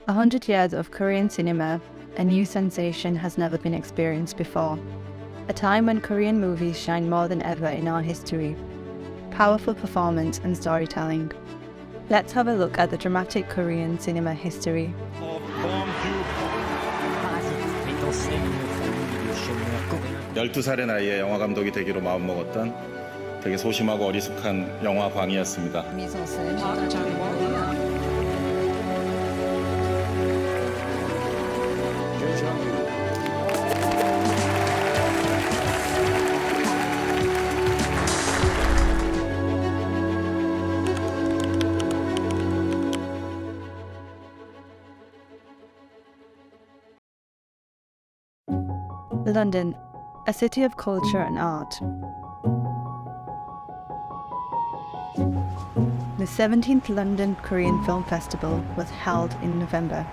100 years of Korean cinema, a new sensation has never been experienced before. A time when Korean movies shine more than ever in our history. Powerful performance and storytelling. Let's have a look at the dramatic Korean cinema history. 12살의 나이에 영화 감독이 되기로 마음먹었던 되게 소심하고 어리숙한 영화광이었습니다. London, a city of culture and art. The 17th London Korean Film Festival was held in November.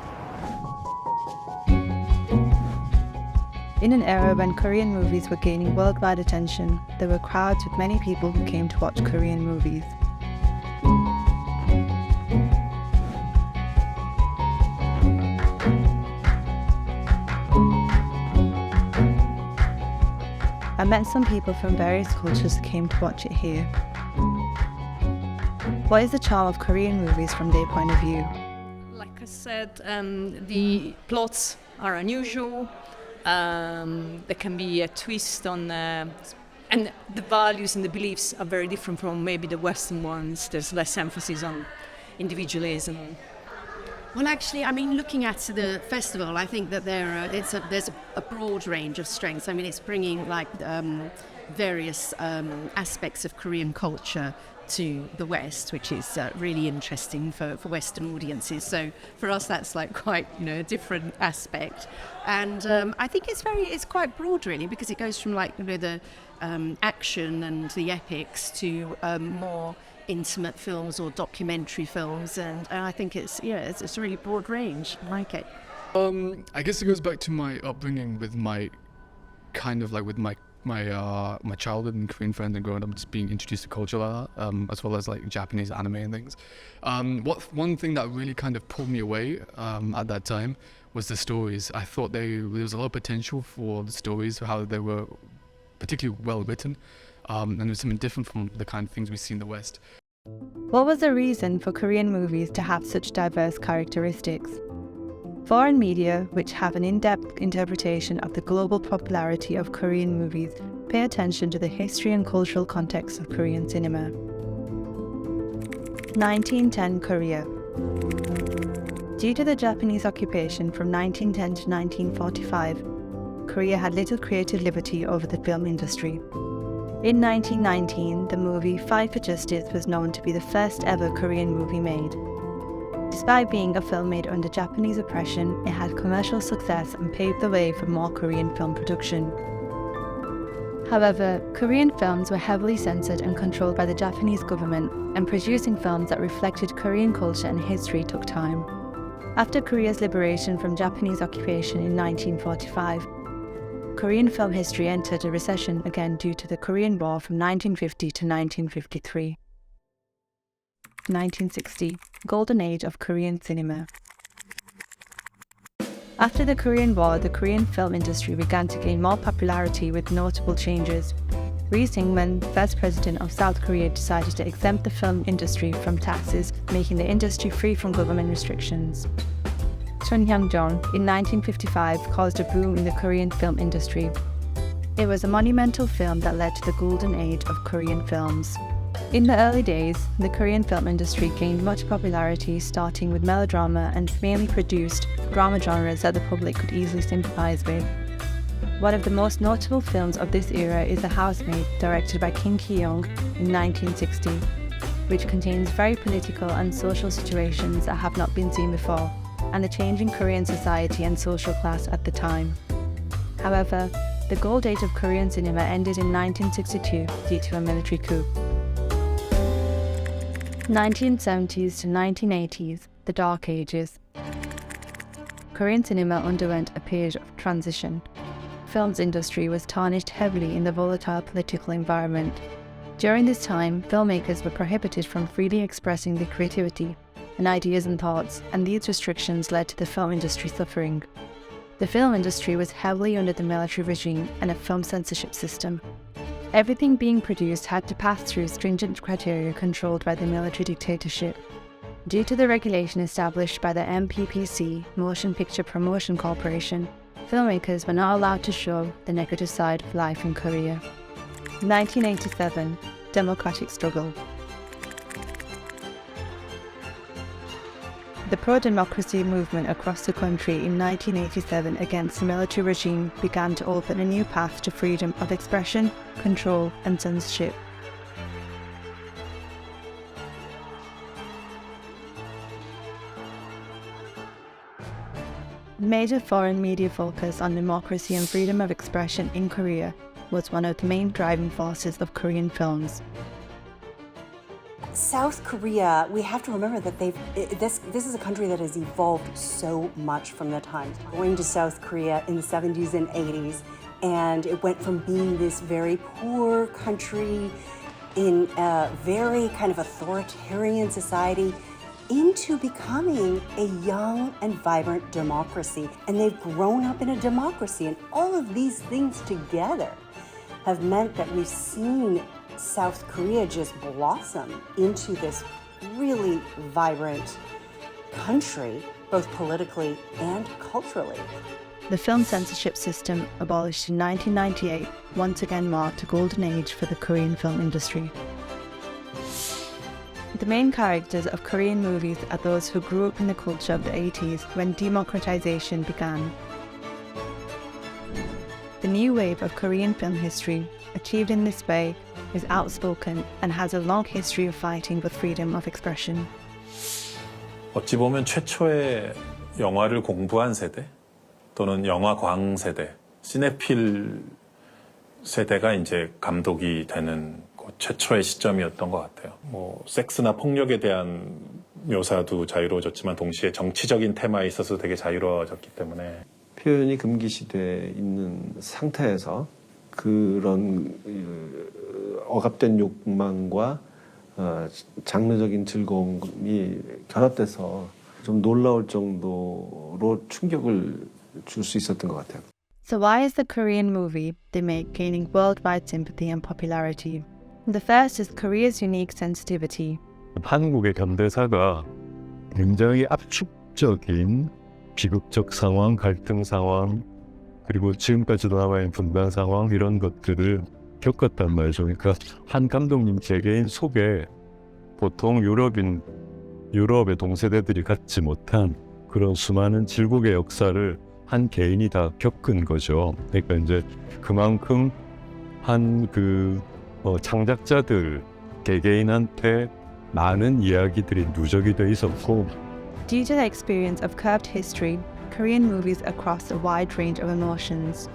In an era when Korean movies were gaining worldwide attention, there were crowds with many people who came to watch Korean movies. I met some people from various cultures who came to watch it here. What is the charm of Korean movies from their point of view? Like I said, the plots are unusual. There can be a twist on, and the values and the beliefs are very different from maybe the Western ones. There's less emphasis on individualism. Well, actually, I mean, looking at the festival, I think that there's a broad range of strengths. I mean, it's bringing like various aspects of Korean culture to the West, which is really interesting for Western audiences. So for us, that's like quite a different aspect. And I think it's quite broad really, because it goes from like the action and the epics to more intimate films or documentary films, and I think it's a really broad range. I like it. I guess it goes back to my upbringing with my my childhood and Korean friends and growing up, just being introduced to culture like that, as well as like Japanese anime and things. One thing that really kind of pulled me away at that time was the stories. I thought there was a lot of potential for the stories, how they were particularly well written, and it was something different from the kind of things we see in the West. What was the reason for Korean movies to have such diverse characteristics? Foreign media, which have an in-depth interpretation of the global popularity of Korean movies, pay attention to the history and cultural context of Korean cinema. 1910 Korea. Due to the Japanese occupation from 1910 to 1945, Korea had little creative liberty over the film industry. In 1919, the movie Fight for Justice was known to be the first ever Korean movie made. Despite being a film made under Japanese oppression, it had commercial success and paved the way for more Korean film production. However, Korean films were heavily censored and controlled by the Japanese government, and producing films that reflected Korean culture and history took time. After Korea's liberation from Japanese occupation in 1945, Korean film history entered a recession again due to the Korean War from 1950 to 1953. 1960, Golden Age of Korean cinema. After the Korean War, the Korean film industry began to gain more popularity with notable changes. Ri Syngman, first president of South Korea, decided to exempt the film industry from taxes, making the industry free from government restrictions. Chun Hyang-jong, in 1955, caused a boom in the Korean film industry. It was a monumental film that led to the golden age of Korean films. In the early days, the Korean film industry gained much popularity, starting with melodrama and mainly produced drama genres that the public could easily sympathize with. One of the most notable films of this era is The Housemaid, directed by Kim Ki-young in 1960, which contains very political and social situations that have not been seen before, and the changing Korean society and social class at the time. However, the gold age of Korean cinema ended in 1962 due to a military coup. 1970s to 1980s, the Dark Ages. Korean cinema underwent a period of transition. Film's industry was tarnished heavily in the volatile political environment. During this time, filmmakers were prohibited from freely expressing their creativity. and ideas and thoughts, and these restrictions led to the film industry suffering. The film industry was heavily under the military regime and a film censorship system. Everything being produced had to pass through stringent criteria controlled by the military dictatorship. Due to the regulation established by the MPPC, Motion Picture Promotion Corporation, filmmakers were not allowed to show the negative side of life in Korea. 1987, democratic struggle. The pro-democracy movement across the country in 1987 against the military regime began to open a new path to freedom of expression, control, and censorship. Major foreign media focus on democracy and freedom of expression in Korea was one of the main driving forces of Korean films. South Korea, we have to remember that this is a country that has evolved so much from the times. Going to South Korea in the 70s and 80s, and it went from being this very poor country in a very kind of authoritarian society into becoming a young and vibrant democracy. And they've grown up in a democracy, and all of these things together have meant that we've seen South Korea just blossom into this really vibrant country, both politically and culturally. The film censorship system, abolished in 1998, once again marked a golden age for the Korean film industry. The main characters of Korean movies are those who grew up in the culture of the 80s when democratization began. The new wave of Korean film history, achieved in this way, is outspoken and has a long history of fighting for freedom of expression. 어찌 보면 최초의 영화를 공부한 세대 또는 영화광 세대, 시네필 세대가 이제 감독이 되는 최초의 시점이었던 것 같아요. 뭐 섹스나 폭력에 대한 묘사도 자유로워졌지만 동시에 정치적인 테마에 있어서 되게 자유로워졌기 때문에 표현이 금기시돼 있는 상태에서 그런 억압된 욕망과 장르적인 즐거움이 결합돼서 좀 놀라울 정도로 충격을 줄 수 있었던 것 같아요. So why is the Korean movie they make gaining worldwide sympathy and popularity? The first is Korea's unique sensitivity. 한국의 현대사가 굉장히 압축적인 비극적 상황, 갈등 상황, 그리고 지금까지도 남아있는 분단 상황 이런 것들을 겪었단 말이죠. 그러니까 한 감독님 개개인 속에 보통 유럽의 동세대들이 갖지 못한 그런 수많은 질곡의 역사를 한 개인이 다 겪은 거죠. 그러니까 이제 그만큼 한 창작자들 개개인한테 많은 이야기들이 누적이 돼 있었고. Due to the experience of curved history, Korean movies are across a wide range of emotions.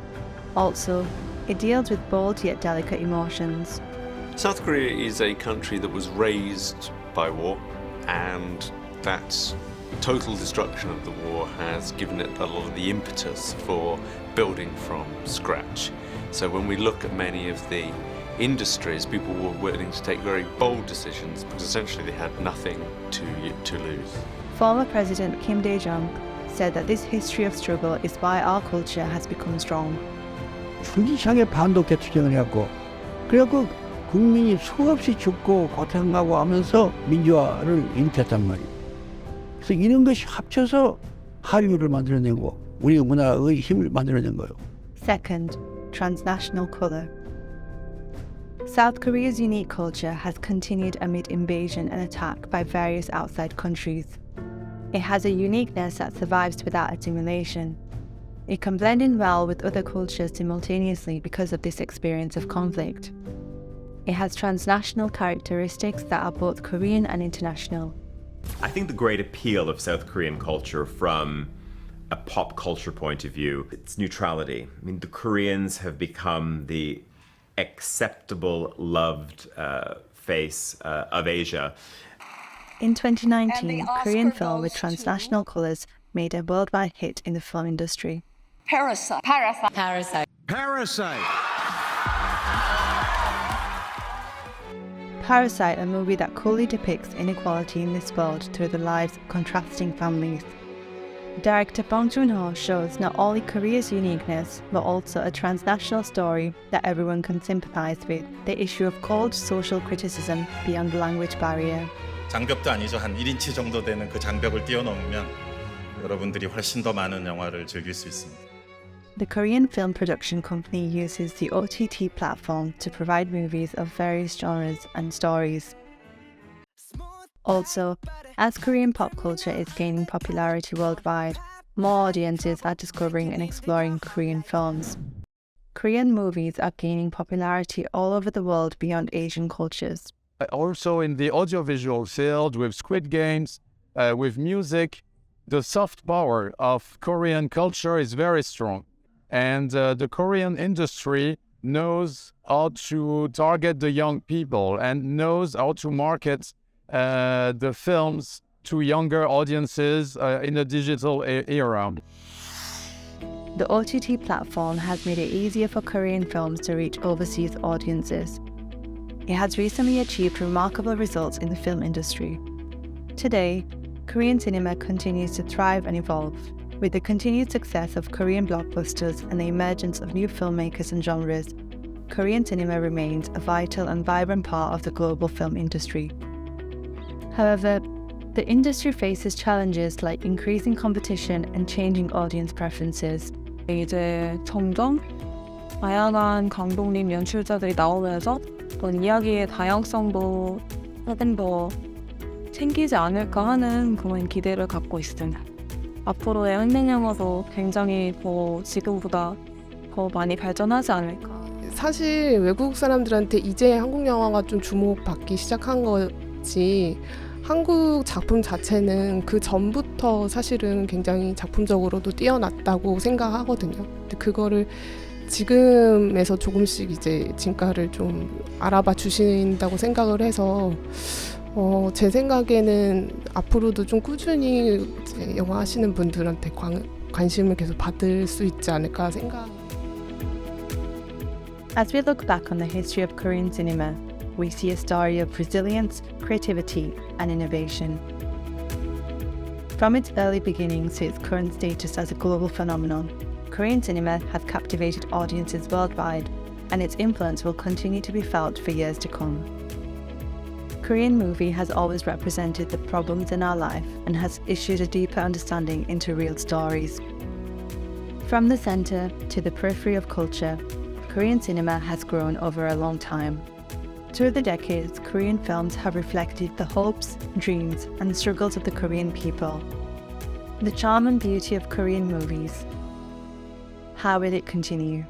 Also, it deals with bold yet delicate emotions. South Korea is a country that was raised by war, and that total destruction of the war has given it a lot of the impetus for building from scratch. So when we look at many of the industries, people were willing to take very bold decisions because essentially they had nothing to lose. Former President Kim Dae-jung said that this history of struggle is why our culture has become strong. 줄기차게 반독 대투쟁을 해갖고 그래갖고 국민이 수없이 죽고 고통하고 하면서 민주화를 일으켰단 말이에요. 그래서 이런 것이 합쳐서 한류를 만들어내고 우리 문화의 힘을 만들어낸 거예요. Second, transnational colour. South Korea's unique culture has continued amid invasion and attack by various outside countries. It has a uniqueness that survives without assimilation. It can blend in well with other cultures simultaneously because of this experience of conflict. It has transnational characteristics that are both Korean and international. I think the great appeal of South Korean culture from a pop culture point of view, it's neutrality. I mean, the Koreans have become the acceptable, loved face of Asia. In 2019, Korean film with transnational colours made a worldwide hit in the film industry. Parasite. Parasite, a movie that coolly depicts inequality in this world through the lives of contrasting families. Director Bong Joon-ho shows not only Korea's uniqueness, but also a transnational story that everyone can sympathize with, the issue of cold social criticism beyond the language barrier. 장벽도 아니죠. 한 1인치 정도 되는 그 장벽을 뛰어넘으면 여러분들이 훨씬 더 많은 영화를 즐길 수 있습니다. The Korean film production company uses the OTT platform to provide movies of various genres and stories. Also, as Korean pop culture is gaining popularity worldwide, more audiences are discovering and exploring Korean films. Korean movies are gaining popularity all over the world beyond Asian cultures. Also in the audiovisual field, with Squid Games, with music, the soft power of Korean culture is very strong. And the Korean industry knows how to target the young people and knows how to market the films to younger audiences in a digital era. The OTT platform has made it easier for Korean films to reach overseas audiences. It has recently achieved remarkable results in the film industry. Today, Korean cinema continues to thrive and evolve. With the continued success of Korean blockbusters and the emergence of new filmmakers and genres, Korean cinema remains a vital and vibrant part of the global film industry. However, the industry faces challenges like increasing competition and changing audience preferences. 이제 점점 다양한 감독님 연출자들이 나오면서 어떤 이야기의 다양성도 조금 더 챙기지 않을까 하는 그런 기대를 갖고 있습니다. 앞으로의 한국 영화도 굉장히 더 지금보다 더 많이 발전하지 않을까. 사실 외국 사람들한테 이제 한국 영화가 좀 주목받기 시작한 거지 한국 작품 자체는 그 전부터 사실은 굉장히 작품적으로도 뛰어났다고 생각하거든요. 근데 그거를 지금에서 조금씩 이제 진가를 좀 알아봐 주신다고 생각을 해서 제 생각에는 앞으로도 좀 꾸준히 이제 영화 하시는 분들한테 관심을 계속 받을 수 있지 않을까 생각. As we look back on the history of Korean cinema, we see a story of resilience, creativity, and innovation. From its early beginnings to its current status as a global phenomenon, Korean cinema has captivated audiences worldwide, and its influence will continue to be felt for years to come. Korean movie has always represented the problems in our life and has issued a deeper understanding into real stories. From the center to the periphery of culture, Korean cinema has grown over a long time. Through the decades, Korean films have reflected the hopes, dreams, and struggles of the Korean people. The charm and beauty of Korean movies. How will it continue?